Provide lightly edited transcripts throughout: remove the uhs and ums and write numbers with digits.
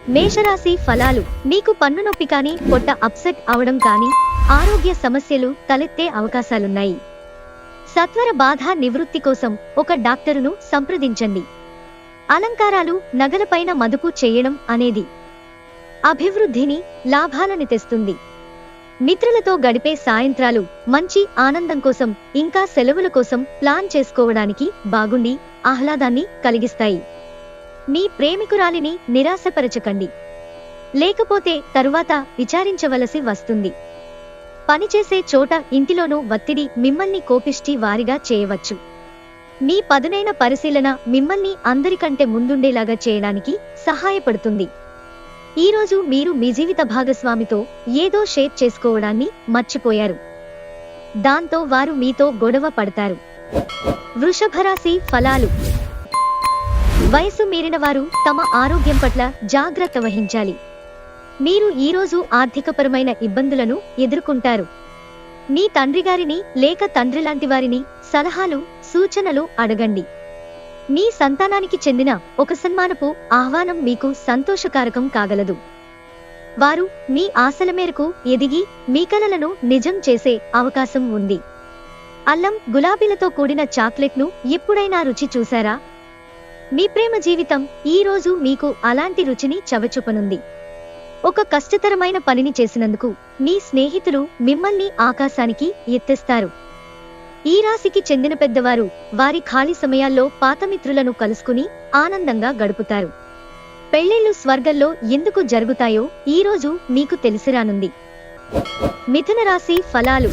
మేషరాశి ఫలాలు. మీకు పన్ను నొప్పి కానీ, పొట్ట అప్సెట్ అవడం కానీ, ఆరోగ్య సమస్యలు తలెత్తే అవకాశాలున్నాయి. సత్వర బాధ నివృత్తి కోసం ఒక డాక్టరును సంప్రదించండి. అలంకారాలు, నగలపైన మదుపు చేయడం అనేది అభివృద్ధిని, లాభాలని తెస్తుంది. మిత్రులతో గడిపే సాయంత్రాలు మంచి ఆనందం కోసం, ఇంకా సెలవుల కోసం ప్లాన్ చేసుకోవడానికి బాగుండి ఆహ్లాదాన్ని కలిగిస్తాయి. మీ ప్రేమికురాలిని నిరాశపరచకండి, లేకపోతే తరువాత విచారించవలసి వస్తుంది. పనిచేసే చోట, ఇంటిలోనూ ఒత్తిడి మిమ్మల్ని కోపిష్టి వారిగా చేయవచ్చు. మీ పదునైన పరిశీలన మిమ్మల్ని అందరికంటే ముందుండేలాగా చేయడానికి సహాయపడుతుంది. ఈరోజు మీరు మీ జీవిత భాగస్వామితో ఏదో షేర్ చేసుకోవడాన్ని మర్చిపోయారు. దాంతో వారు మీతో గొడవ పడతారు. వృషభరాశి ఫలాలు. వయసు మీరిన వారు తమ ఆరోగ్యం పట్ల జాగ్రత్త వహించాలి. మీరు ఈరోజు ఆర్థికపరమైన ఇబ్బందులను ఎదుర్కొంటారు. మీ తండ్రిగారిని లేక తండ్రిలాంటి వారిని సలహాలు, సూచనలు అడగండి. మీ సంతానానికి చెందిన ఒక సన్మానపు ఆహ్వానం మీకు సంతోషకారకం కాగలదు. వారు మీ ఆశల మేరకు ఎదిగి మీ కలలను నిజం చేసే అవకాశం ఉంది. అల్లం, గులాబీలతో కూడిన చాక్లెట్ను ఎప్పుడైనా రుచి చూశారా? మీ ప్రేమ జీవితం ఈ రోజు మీకు అలాంటి రుచిని చవచూపనుంది. ఒక కష్టతరమైన పనిని చేసినందుకు మీ స్నేహితులు మిమ్మల్ని ఆకాశానికి ఎత్తేస్తారు. ఈ రాశికి చెందిన పెద్దవారు వారి ఖాళీ సమయాల్లో పాతమిత్రులను కలుసుకుని ఆనందంగా గడుపుతారు. పెళ్లిళ్లు స్వర్గంలో ఎందుకు జరుగుతాయో ఈరోజు మీకు తెలిసిరానుంది. మిథున రాశి ఫలాలు.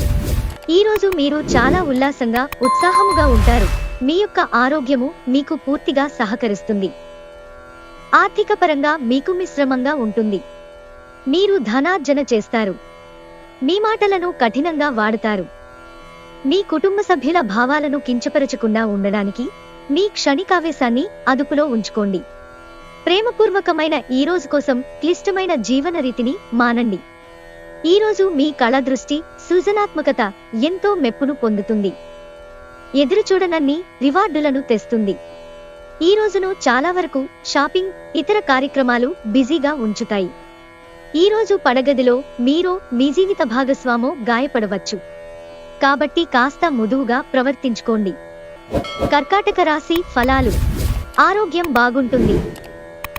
ఈరోజు మీరు చాలా ఉల్లాసంగా, ఉత్సాహముగా ఉంటారు. మీ యొక్క ఆరోగ్యము మీకు పూర్తిగా సహకరిస్తుంది. ఆర్థికపరంగా మీకు మిశ్రమంగా ఉంటుంది. మీరు ధనార్జన చేస్తారు. మీ మాటలను కఠినంగా వాడతారు. మీ కుటుంబ సభ్యుల భావాలను కించపరచకుండా ఉండడానికి మీ క్షణికావేశాన్ని అదుపులో ఉంచుకోండి. ప్రేమపూర్వకమైన ఈ రోజు కోసం క్లిష్టమైన జీవన రీతిని మానండి. ఈరోజు మీ కళ, దృష్టి, సృజనాత్మకత ఎంతో మెప్పును పొందుతుంది. ఎదురుచూడనన్ని రివార్డులను తెస్తుంది. ఈ రోజును చాలా వరకు షాపింగ్, ఇతర కార్యక్రమాలు బిజీగా ఉంచుతాయి. ఈరోజు పడగదిలో మీరో మీ జీవిత భాగస్వామో గాయపడవచ్చు. కాబట్టి కాస్త మృదువుగా ప్రవర్తించుకోండి. కర్కాటక రాశి ఫలాలు. ఆరోగ్యం బాగుంటుంది.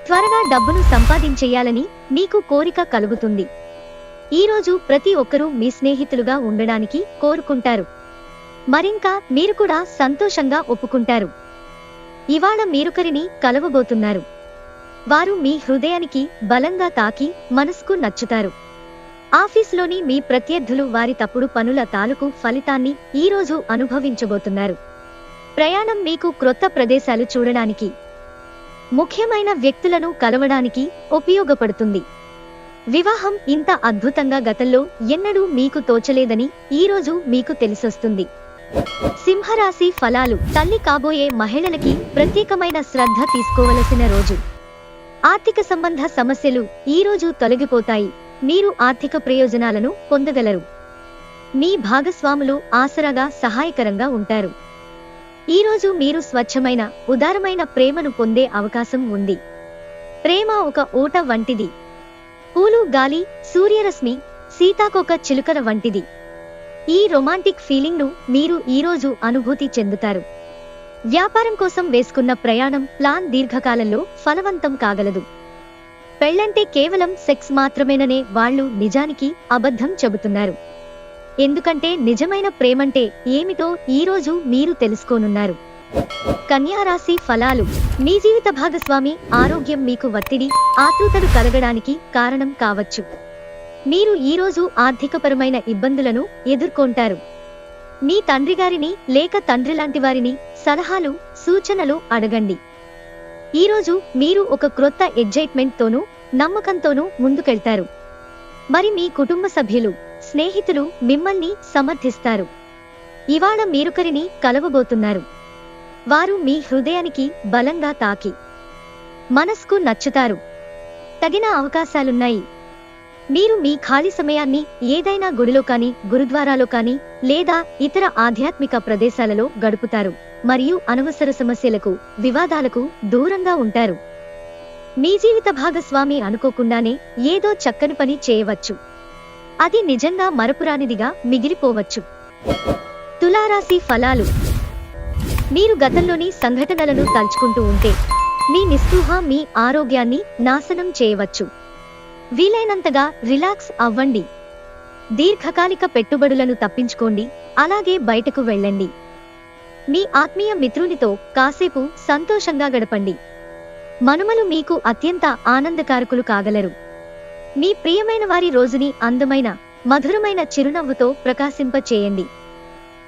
త్వరగా డబ్బును సంపాదించేయాలని మీకు కోరిక కలుగుతుంది. ఈరోజు ప్రతి ఒక్కరూ మీ స్నేహితులుగా ఉండడానికి కోరుకుంటారు. మరింకా మీరు కూడా సంతోషంగా ఒప్పుకుంటారు. ఇవాళ మీరొకరిని కలవబోతున్నారు. వారు మీ హృదయానికి బలంగా తాకి మనసుకు నచ్చుతారు. ఆఫీసులోని మీ ప్రత్యర్థులు వారి తప్పుడు పనుల తాలూకు ఫలితాన్ని ఈరోజు అనుభవించబోతున్నారు. ప్రయాణం మీకు క్రొత్త ప్రదేశాలు చూడడానికి, ముఖ్యమైన వ్యక్తులను కలవడానికి ఉపయోగపడుతుంది. వివాహం ఇంత అద్భుతంగా గతంలో ఎన్నడూ మీకు తోచలేదని ఈరోజు మీకు తెలిసొస్తుంది. సింహరాశి ఫలాలు. తల్లి కాబోయే మహిళలకి ప్రత్యేకమైన శ్రద్ధ తీసుకోవలసిన రోజు. ఆర్థిక సంబంధ సమస్యలు ఈరోజు తొలగిపోతాయి. మీరు ఆర్థిక ప్రయోజనాలను పొందగలరు. మీ భాగస్వాములు ఆసరాగా, సహాయకరంగా ఉంటారు. ఈరోజు మీరు స్వచ్ఛమైన, ఉదారమైన ప్రేమను పొందే అవకాశం ఉంది. ప్రేమ ఒక ఊట వంటిది. పూలు, గాలి, సూర్యరశ్మి, సీతాకోక చిలుకల వంటిది. ఈ రొమాంటిక్ ఫీలింగ్ను మీరు ఈరోజు అనుభూతి చెందుతారు. వ్యాపారం కోసం వేసుకున్న ప్రయాణం ప్లాన్ దీర్ఘకాలంలో ఫలవంతం కాగలదు. పెళ్లంటే కేవలం సెక్స్ మాత్రమేననే వాళ్ళు నిజానికి అబద్ధం చెబుతున్నారు. ఎందుకంటే నిజమైన ప్రేమంటే ఏమిటో ఈరోజు మీరు తెలుసుకోనున్నారు. కన్యారాశి ఫలాలు. మీ జీవిత భాగస్వామి ఆరోగ్యం మీకు ఒత్తిడి, ఆతృతలు కలగడానికి కారణం కావచ్చు. మీరు ఈరోజు ఆర్థికపరమైన ఇబ్బందులను ఎదుర్కొంటారు. మీ తండ్రిగారిని లేక తండ్రిలాంటి వారిని సలహాలు, సూచనలు అడగండి. ఈరోజు మీరు ఒక క్రొత్త ఎగ్జైట్మెంట్ తోనూ, నమ్మకంతోనూ ముందుకెళ్తారు. మరి మీ కుటుంబ సభ్యులు, స్నేహితులు మిమ్మల్ని సమర్థిస్తారు. ఇవాళ మీరొకరిని కలవబోతున్నారు. వారు మీ హృదయానికి బలంగా తాకి మనస్కు నచ్చుతారు. తగిన అవకాశాలున్నాయి. మీరు మీ ఖాళీ సమయాన్ని ఏదైనా గుడిలో కానీ, గురుద్వారాలో కానీ, లేదా ఇతర ఆధ్యాత్మిక ప్రదేశాలలో గడుపుతారు. మరియు అనవసర సమస్యలకు, వివాదాలకు దూరంగా ఉంటారు. మీ జీవిత భాగస్వామి అనుకోకుండానే ఏదో చక్కని పని చేయవచ్చు. అది నిజంగా మరపురానిదిగా మిగిలిపోవచ్చు. తులారాశి ఫలాలు. మీరు గతంలోని సంఘటనలను తలుచుకుంటూ ఉంటే మీ నిస్పృహ మీ ఆరోగ్యాన్ని నాశనం చేయవచ్చు. వీలైనంతగా రిలాక్స్ అవ్వండి. దీర్ఘకాలిక పెట్టుబడులను తప్పించుకోండి. అలాగే బయటకు వెళ్ళండి. మీ ఆత్మీయ మిత్రునితో కాసేపు సంతోషంగా గడపండి. మనుమలు మీకు అత్యంత ఆనందకారకులు కాగలరు. మీ ప్రియమైన వారి రోజుని అందమైన మధురమైన చిరునవ్వుతో ప్రకాశింపచేయండి.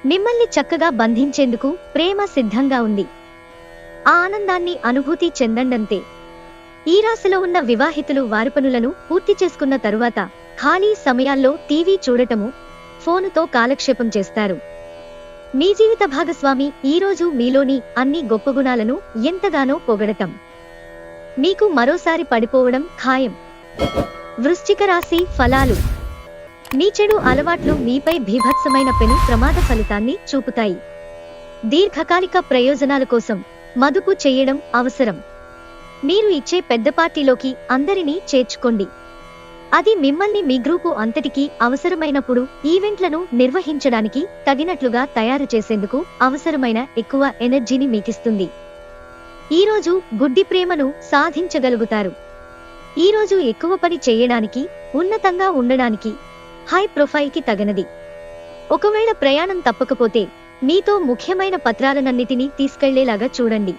మిమ్మల్ని చక్కగా బంధించేందుకు ప్రేమ సిద్ధంగా ఉంది. ఆ ఆనందాన్ని అనుభూతి చెందండంతే. ఈ రాశిలో ఉన్న వివాహితులు వారి పనులను పూర్తి చేసుకున్న తరువాత ఖాళీ సమయాల్లో టీవీ చూడటము, ఫోనుతో కాలక్షేపం చేస్తారు. మీ జీవిత భాగస్వామి ఈరోజు మీలోని అన్ని గొప్ప గుణాలను ఎంతగానో పొగడటం మీకు మరోసారి పడిపోవడం ఖాయం. వృశ్చిక రాశి ఫలాలు. మీ చెడు అలవాట్లు మీపై భీభత్సమైన పెను ప్రమాద ఫలితాన్ని చూపుతాయి. దీర్ఘకాలిక ప్రయోజనాల కోసం మదుపు చేయడం అవసరం. మీరు ఇచ్చే పెద్ద పార్టీలోకి అందరినీ చేర్చుకోండి. అది మిమ్మల్ని మీ గ్రూపు అంతటికీ అవసరమైనప్పుడు ఈవెంట్లను నిర్వహించడానికి తగినట్లుగా తయారు చేసేందుకు అవసరమైన ఎక్కువ ఎనర్జీని మీకిస్తుంది. ఈరోజు గుడ్డి ప్రేమను సాధించగలుగుతారు. ఈరోజు ఎక్కువ పని చేయడానికి, ఉన్నతంగా ఉండడానికి, హై ప్రొఫైల్కి తగనది. ఒకవేళ ప్రయాణం తప్పకపోతే మీతో ముఖ్యమైన పత్రాలనన్నిటినీ తీసుకెళ్లేలాగా చూడండి.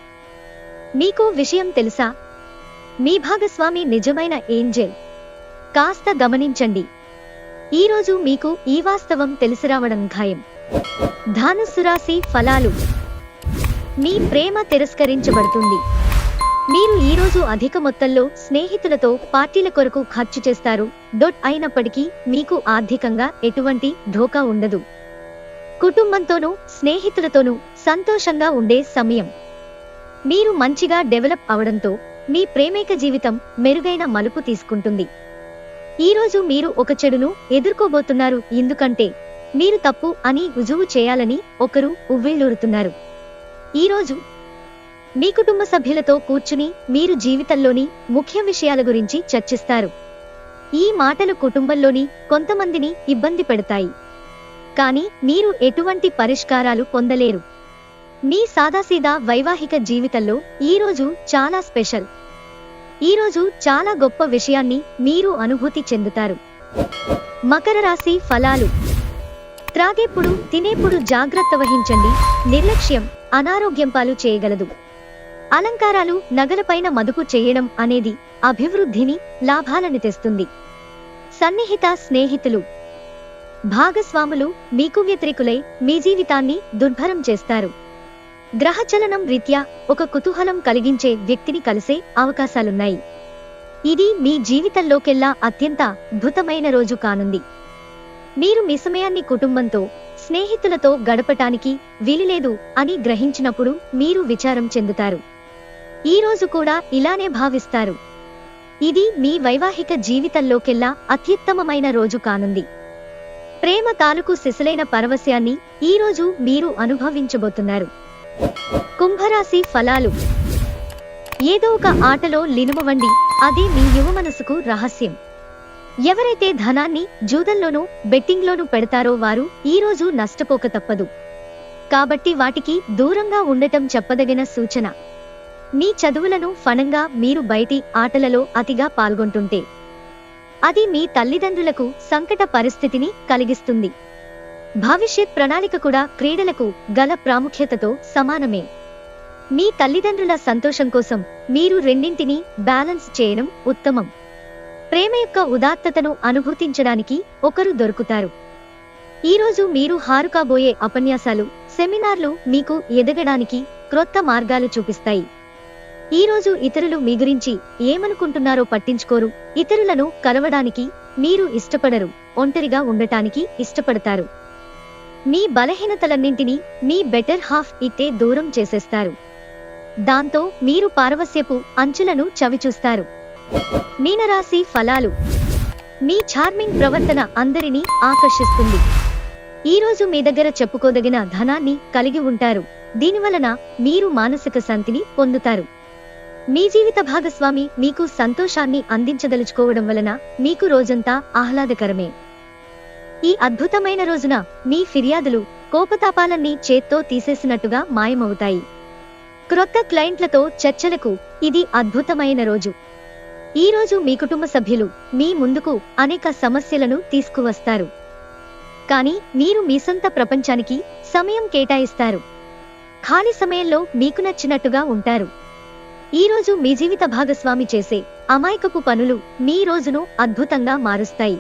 మీకు విషయం తెలుసా? మీ భాగస్వామి నిజమైన ఏంజెల్. కాస్త గమనించండి. ఈరోజు మీకు ఈ వాస్తవం తెలిసిరావడం ఖాయం. ధనుస్సు రాశి ఫలాలు. మీ ప్రేమ తిరస్కరించబడుతుంది. మీరు ఈరోజు అధిక మొత్తంలో స్నేహితులతో పార్టీల కొరకు ఖర్చు చేస్తారు. అయినప్పటికీ మీకు ఆర్థికంగా ఎటువంటి ఢోకా ఉండదు. కుటుంబంతోనూ స్నేహితులతోనూ సంతోషంగా ఉండే సమయం. మీరు మంచిగా డెవలప్ అవడంతో మీ ప్రేమైక జీవితం మెరుగైన మలుపు తీసుకుంటుంది. ఈరోజు మీరు ఒక చెడును ఎదుర్కోబోతున్నారు. ఎందుకంటే మీరు తప్పు అని రుజువు చేయాలని ఒకరు ఉవ్విళ్లూరుతున్నారు. ఈరోజు మీ కుటుంబ సభ్యులతో కూర్చుని మీరు జీవితంలోని ముఖ్య విషయాల గురించి చర్చిస్తారు. ఈ మాటలు కుటుంబంలోని కొంతమందిని ఇబ్బంది పెడతాయి. కానీ మీరు ఎటువంటి పరిష్కారాలు పొందలేరు. మీ సాదాసీదా వైవాహిక జీవితంలో ఈరోజు చాలా స్పెషల్. ఈరోజు చాలా గొప్ప విషయాన్ని మీరు అనుభూతి చెందుతారు. మకర రాశి ఫలాలు. త్రాగేప్పుడు తినేప్పుడు జాగ్రత్త వహించండి. నిర్లక్ష్యం అనారోగ్యం పాలు చేయగలదు. అలంకారాలు, నగలపైన మదుపు చేయడం అనేది అభివృద్ధిని, లాభాలను తెస్తుంది. సన్నిహిత స్నేహితులు, భాగస్వాములు మీకు వ్యతిరేకులై మీ జీవితాన్ని దుర్భరం చేస్తారు. గ్రహచలనం రీత్యా ఒక కుతూహలం కలిగించే వ్యక్తిని కలిసే అవకాశాలున్నాయి. ఇది మీ జీవితంలోకెల్లా అత్యంత అద్భుతమైన రోజు కానుంది. మీరు మీ సమయాన్ని కుటుంబంతో, స్నేహితులతో గడపటానికి వీలులేదు అని గ్రహించినప్పుడు మీరు విచారం చెందుతారు. ఈ రోజు కూడా ఇలానే భావిస్తారు. ఇది మీ వైవాహిక జీవితంలోకెల్లా అత్యుత్తమమైన రోజు కానుంది. ప్రేమ తాలూకు సిసలైన పరవశ్యాన్ని ఈరోజు మీరు అనుభవించబోతున్నారు. కుంభరాశి ఫలాలు. ఏదో ఒక ఆటలో లీనమవ్వండి. అదే మీ యువ మనసుకు రహస్యం. ఎవరైతే ధనాన్ని జూదంలోనూ బెట్టింగ్లోనూ పెడతారో వారు ఈరోజు నష్టపోక తప్పదు. కాబట్టి వాటికి దూరంగా ఉండటం చెప్పదగిన సూచన. మీ చదువులను ఫణంగా మీరు బయటి ఆటలలో అతిగా పాల్గొంటుంటే అది మీ తల్లిదండ్రులకు సంకట పరిస్థితిని కలిగిస్తుంది. భవిష్యత్ ప్రణాళిక కూడా క్రీడలకు గల ప్రాముఖ్యతతో సమానమే. మీ తల్లిదండ్రుల సంతోషం కోసం మీరు రెండింటినీ బ్యాలెన్స్ చేయడం ఉత్తమం. ప్రేమ యొక్క ఉదాత్తతను అనుభూతించడానికి ఒకరు దొరుకుతారు. ఈరోజు మీరు హారుకాబోయే ఉపన్యాసాలు, సెమినార్లు మీకు ఎదగడానికి క్రొత్త మార్గాలు చూపిస్తాయి. ఈరోజు ఇతరులు మీ గురించి ఏమనుకుంటున్నారో పట్టించుకోరు. ఇతరులను కలవడానికి మీరు ఇష్టపడరు. ఒంటరిగా ఉండటానికి ఇష్టపడతారు. మీ బలహీనతలన్నింటినీ మీ బెటర్ హాఫ్ ఇట్టే దూరం చేసేస్తారు. దాంతో మీరు పారవస్యపు అంచులను చవిచూస్తారు. మీనరాశి ఫలాలు. మీ చార్మింగ్ ప్రవర్తన అందరినీ ఆకర్షిస్తుంది. ఈరోజు మీ దగ్గర చెప్పుకోదగిన ధనాన్ని కలిగి ఉంటారు. దీనివలన మీరు మానసిక శాంతిని పొందుతారు. మీ జీవిత భాగస్వామి మీకు సంతోషాన్ని అందించదలుచుకోవడం వలన మీకు రోజంతా ఆహ్లాదకరమే. ఈ అద్భుతమైన రోజున మీ ఫిర్యాదులు, కోపతాపాలన్నీ చేత్తో తీసేసినట్టుగా మాయమవుతాయి. క్రొత్త క్లయింట్లతో చర్చలకు ఇది అద్భుతమైన రోజు. ఈ రోజు మీ కుటుంబ సభ్యులు మీ ముందుకు అనేక సమస్యలను తీసుకువస్తారు. కానీ మీరు మీ సొంత ప్రపంచానికి సమయం కేటాయిస్తారు. ఖాళీ సమయంలో మీకు నచ్చినట్టుగా ఉంటారు. ఈ రోజు మీ జీవిత భాగస్వామి చేసే అమాయకపు పనులు మీ రోజును అద్భుతంగా మారుస్తాయి.